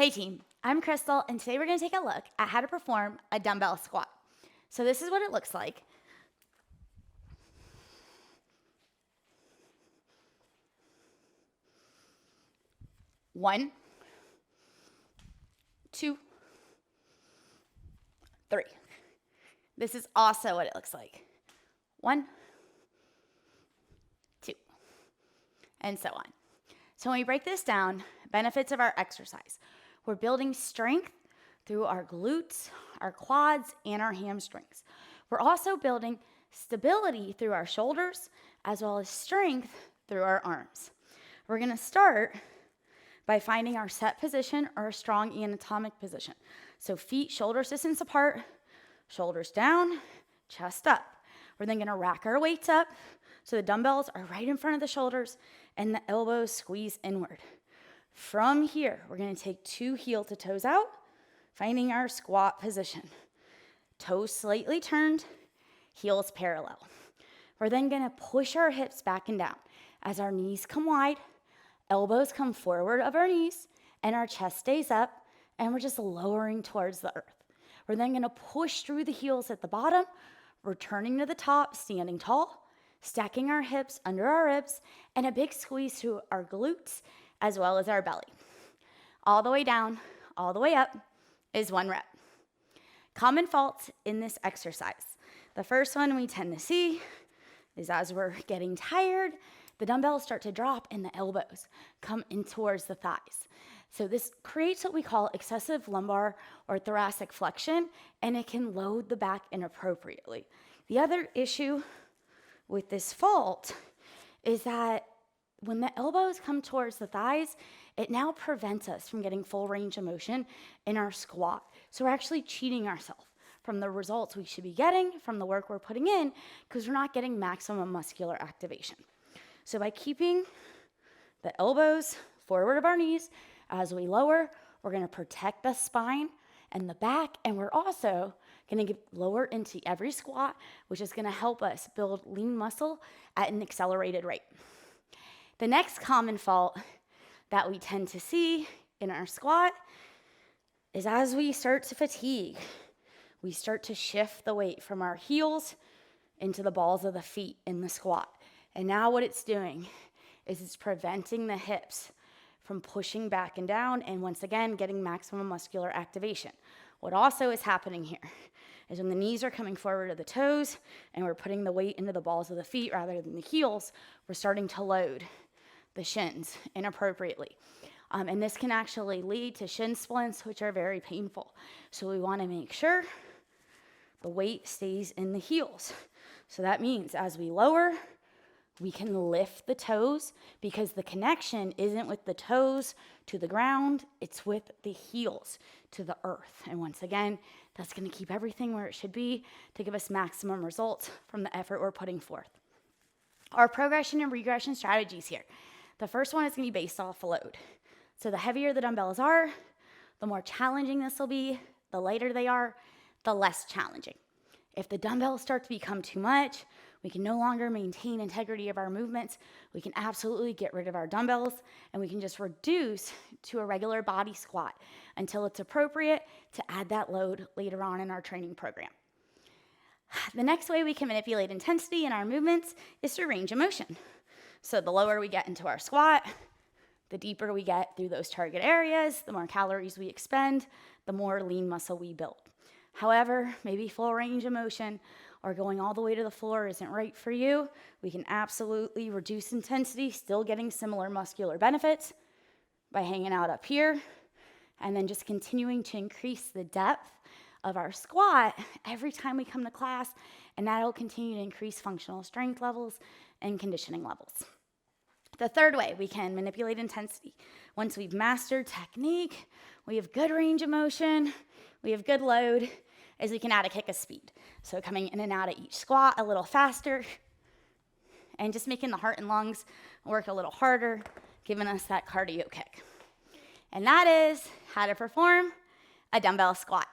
Hey team, I'm Crystal, and today we're going to take a look at how to perform a dumbbell squat. So this is what it looks like. One, two, three. This is also what it looks like. One, two, and so on. So when we break this down, benefits of our exercise. We're building strength through our glutes, our quads, and our hamstrings. We're also building stability through our shoulders, as well as strength through our arms. We're gonna start by finding our set position or a strong anatomic position. So feet shoulder distance apart, shoulders down, chest up. We're then gonna rack our weights up so the dumbbells are right in front of the shoulders and the elbows squeeze inward. From here, we're gonna take two heel to toes out, finding our squat position. Toes slightly turned, heels parallel. We're then gonna push our hips back and down as our knees come wide, elbows come forward of our knees, and our chest stays up, and we're just lowering towards the earth. We're then gonna push through the heels at the bottom, returning to the top, standing tall, stacking our hips under our ribs, and a big squeeze through our glutes, as well as our belly. All the way down, all the way up is 1 rep. Common faults in this exercise. The first one we tend to see is as we're getting tired, the dumbbells start to drop and the elbows come in towards the thighs. So this creates what we call excessive lumbar or thoracic flexion, and it can load the back inappropriately. The other issue with this fault is that when the elbows come towards the thighs, it now prevents us from getting full range of motion in our squat. So we're actually cheating ourselves from the results we should be getting from the work we're putting in because we're not getting maximum muscular activation. So by keeping the elbows forward of our knees as we lower, we're gonna protect the spine and the back, and we're also gonna get lower into every squat, which is gonna help us build lean muscle at an accelerated rate. The next common fault that we tend to see in our squat is as we start to fatigue, we start to shift the weight from our heels into the balls of the feet in the squat. And now what it's doing is it's preventing the hips from pushing back and down and once again getting maximum muscular activation. What also is happening here is when the knees are coming forward to the toes and we're putting the weight into the balls of the feet rather than the heels, we're starting to load the shins inappropriately. And this can actually lead to shin splints, which are very painful. So we wanna make sure the weight stays in the heels. So that means as we lower, we can lift the toes because the connection isn't with the toes to the ground, it's with the heels to the earth. And once again, that's gonna keep everything where it should be to give us maximum results from the effort we're putting forth. Our progression and regression strategies here. The first one is gonna be based off load. So the heavier the dumbbells are, the more challenging this will be. The lighter they are, the less challenging. If the dumbbells start to become too much, we can no longer maintain integrity of our movements. We can absolutely get rid of our dumbbells and we can just reduce to a regular body squat until it's appropriate to add that load later on in our training program. The next way we can manipulate intensity in our movements is through range of motion. So the lower we get into our squat, the deeper we get through those target areas, the more calories we expend, the more lean muscle we build. However, maybe full range of motion or going all the way to the floor isn't right for you. We can absolutely reduce intensity, still getting similar muscular benefits by hanging out up here and then just continuing to increase the depth of our squat every time we come to class, and that'll continue to increase functional strength levels and conditioning levels. The third way we can manipulate intensity, once we've mastered technique, we have good range of motion, we have good load, is we can add a kick of speed. So coming in and out of each squat a little faster and just making the heart and lungs work a little harder, giving us that cardio kick. And that is how to perform a dumbbell squat.